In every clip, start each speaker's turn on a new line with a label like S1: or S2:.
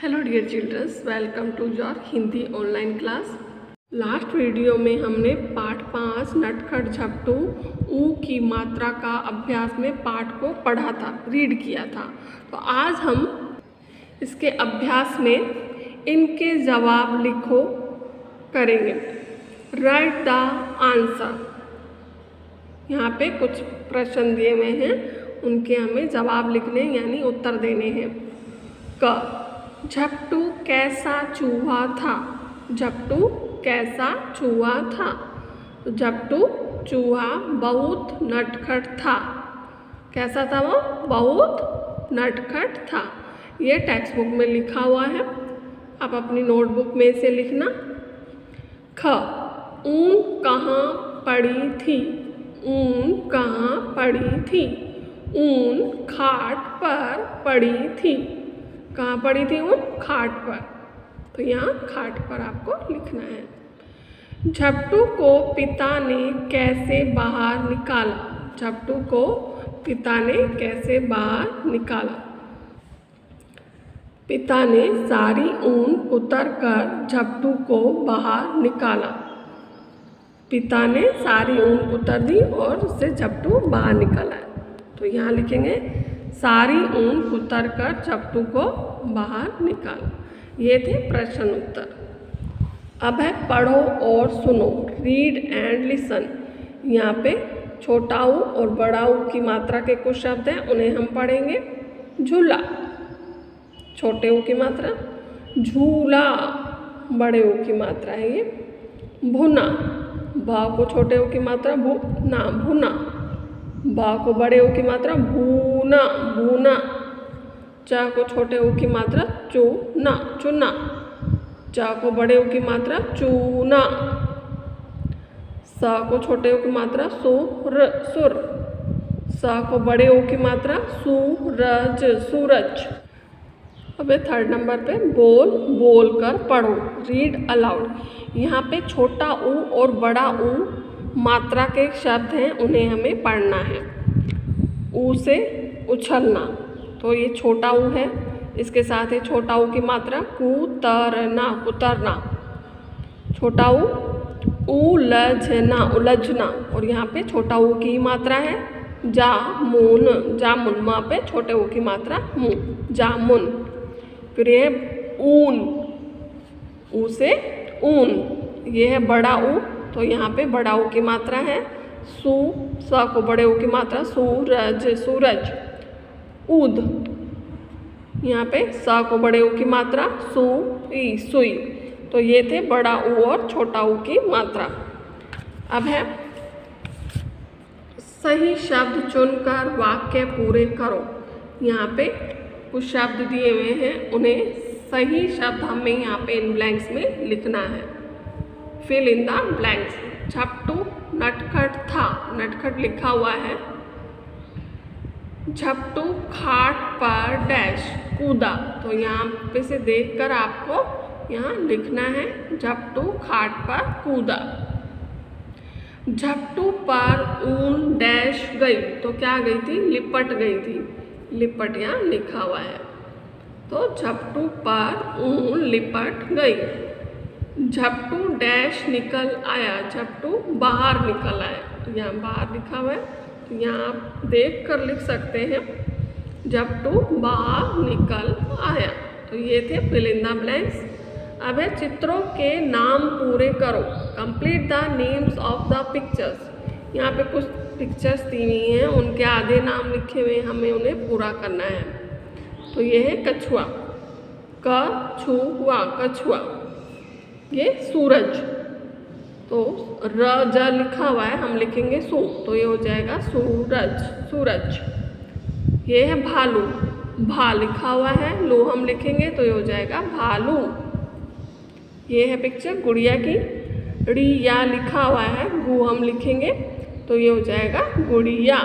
S1: Hello dear childrens, welcome to your Hindi online class. Last video में हमने पाठ 5 नटखट झपटू ऊ की मात्रा का अभ्यास में पाठ को पढ़ा था, रीड किया था। तो आज हम इसके अभ्यास में इनके जवाब लिखो करेंगे। Right the answer. यहाँ पे कुछ प्रश्न दिए हुए हैं, उनके हमें जवाब लिखने यानी उत्तर देने हैं। क झपटू कैसा चूहा था। झपटू कैसा चूहा था। तो झपटू चूहा बहुत नटखट था। कैसा था वो? बहुत नटखट था। ये टेक्स्ट बुक में लिखा हुआ है, आप अपनी नोटबुक में से लिखना। ख ऊन कहाँ पड़ी थी। ऊन कहाँ पड़ी थी। ऊन खाट पर पड़ी थी। कहाँ पड़ी थी ऊन? खाट पर। तो यहाँ खाट पर आपको लिखना है। झपटू को पिता ने कैसे बाहर निकाला। झपटू को पिता ने कैसे बाहर निकाला। पिता ने सारी ऊन उतर कर झपटू को बाहर निकाला। पिता ने सारी ऊन उतर दी और उससे झपटू बाहर निकाला। तो यहाँ लिखेंगे सारी ऊन उतर कर झपटू को बाहर निकाला। ये थे प्रश्न उत्तर। अब है पढ़ो और सुनो। Read and listen. यहाँ पे छोटा ऊ और बड़ा ऊ की मात्रा के कुछ शब्द हैं, उन्हें हम पढ़ेंगे। झूला छोटे ऊ की मात्रा, झूला बड़े ऊ की मात्रा है ये। भुना भा को छोटे ऊ की मात्रा भुना भुना। बा को बड़े ऊ की मात्रा भूना भूना। चा को छोटे ऊ की मात्रा चूना चुना। चा को बड़े ऊ की मात्रा चूना। सा को छोटे ऊ की मात्रा सुर सुर। सा को बड़े ऊ की मात्रा सूरज सूरज। अब थर्ड नंबर पे बोल बोल कर पढ़ो। Read aloud. यहाँ पे छोटा ऊ और बड़ा ऊ मात्रा के शब्द हैं, उन्हें हमें पढ़ना है। ऊ से उछलना, तो ये छोटा ऊ है, इसके साथ है छोटा ऊ की मात्रा कुतरना कुतरना। छोटा ऊ उलझना उलझना, और यहाँ पे छोटा ऊ की मात्रा है जामुन जामुन। वहाँ पे छोटे ऊ की मात्रा मुँह जामुन। फिर ये ऊन, ऊ से ऊन। ये है बड़ा ऊ, तो यहाँ पे बड़ा ऊ की मात्रा है सा को बड़े ऊ की मात्रा सूरज सूरज। ऊद, यहाँ पे सा को बड़े ऊ की मात्रा सुई सुई। तो ये थे बड़ा ऊ और छोटा ऊ की मात्रा। अब है सही शब्द चुनकर वाक्य पूरे करो। यहाँ पे कुछ शब्द दिए हुए हैं, उन्हें सही शब्द हमें यहाँ पे इन ब्लैंक्स में लिखना है। Fill in the blanks. झपटू नटखट था, नटखट लिखा हुआ है। झपटू खाट पर डैश कूदा, तो यहाँ पे से देखकर आपको यहाँ लिखना है झपटू खाट पर कूदा। झपटू पर ऊन डैश गई, तो क्या गई थी? लिपट गई थी। लिपट यहाँ लिखा हुआ है। तो झपटू पर ऊन लिपट गई। झपटू डैश निकल आया। झपटू बाहर निकल आया, तो यहाँ बाहर लिखा हुआ है, तो यहाँ आप देख कर लिख सकते हैं झपटू बाहर निकल आया। तो ये थे फिल इन द ब्लैंक्स। अब है चित्रों के नाम पूरे करो। Complete the names of the pictures. यहाँ पे कुछ पिक्चर्स दी हुई हैं, उनके आधे नाम लिखे हुए, हमें उन्हें पूरा करना है। तो ये है कछुआ, कछुआ कछुआ। ये सूरज, तो र ज लिखा हुआ है, हम लिखेंगे सू, तो ये हो जाएगा सूरज सूरज। ये है भालू, भा लिखा हुआ है, लो हम लिखेंगे तो ये हो जाएगा भालू। ये है पिक्चर गुड़िया की, री या लिखा हुआ है, गु हम लिखेंगे तो ये हो जाएगा गुड़िया।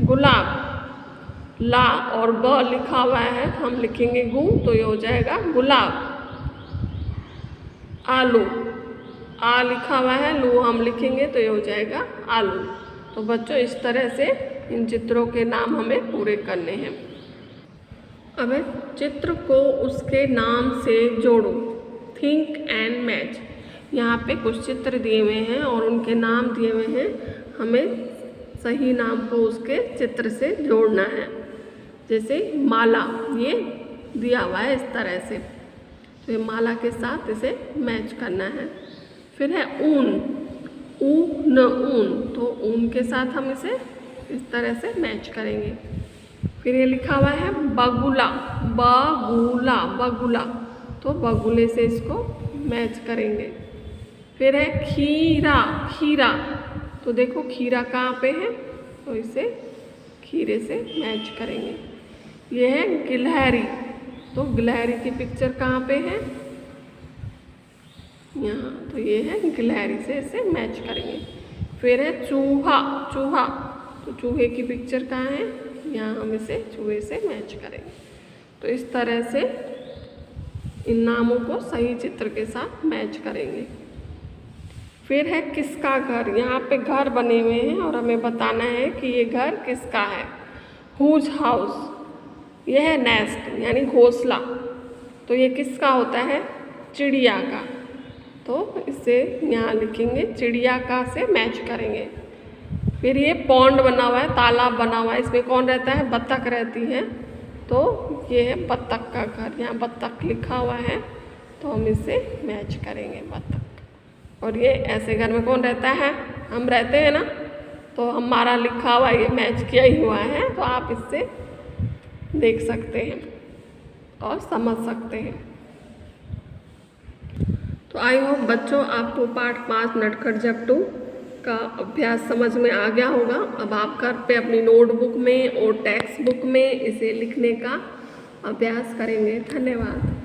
S1: गुलाब, ला और ब लिखा हुआ है, हम लिखेंगे गु, तो ये हो जाएगा गुलाब। आलू, आ लिखा हुआ है, लू हम लिखेंगे तो ये हो जाएगा आलू। तो बच्चों इस तरह से इन चित्रों के नाम हमें पूरे करने हैं। अब चित्र को उसके नाम से जोड़ो। Think and match. यहाँ पे कुछ चित्र दिए हुए हैं और उनके नाम दिए हुए हैं, हमें सही नाम को उसके चित्र से जोड़ना है। जैसे माला, ये दिया हुआ है इस तरह से, तो ये माला के साथ इसे मैच करना है। फिर है ऊन, ऊन ऊन, तो ऊन के साथ हम इसे इस तरह से मैच करेंगे। फिर ये लिखा हुआ है बगुला, बगुला बगुला, तो बगुले से इसको मैच करेंगे। फिर है खीरा, खीरा, तो देखो खीरा कहाँ पे है, तो इसे खीरे से मैच करेंगे। ये है गिलहरी, तो गिलहरी की पिक्चर कहाँ पे है, यहाँ, तो ये है गिलहरी से इसे मैच करेंगे। फिर है चूहा, चूहा, तो चूहे की पिक्चर कहाँ है, यहाँ हम इसे चूहे से मैच करेंगे। तो इस तरह से इन नामों को सही चित्र के साथ मैच करेंगे। फिर है किसका घर, यहाँ पे घर बने हुए हैं और हमें बताना है कि ये घर किसका है। हुज हाउस, यह है नेस्ट यानी घोंसला, तो ये किसका होता है, चिड़िया का, तो इसे यहाँ लिखेंगे चिड़िया का से मैच करेंगे। फिर ये पॉन्ड बना हुआ है, तालाब बना हुआ है, इसमें कौन रहता है, बत्तख रहती है, तो ये है बत्तख का घर, यहाँ बत्तख लिखा हुआ है, तो हम इसे मैच करेंगे बत्तख। और ये ऐसे घर में कौन रहता है, हम रहते हैं ना, तो हमारा लिखा हुआ ये मैच किया ही हुआ है, तो आप इससे देख सकते हैं और समझ सकते हैं। तो आई होप बच्चों आपको पाठ 5 नटखट जब 2 का अभ्यास समझ में आ गया होगा। अब आप घर पे अपनी नोटबुक में और टेक्स्ट बुक में इसे लिखने का अभ्यास करेंगे। धन्यवाद।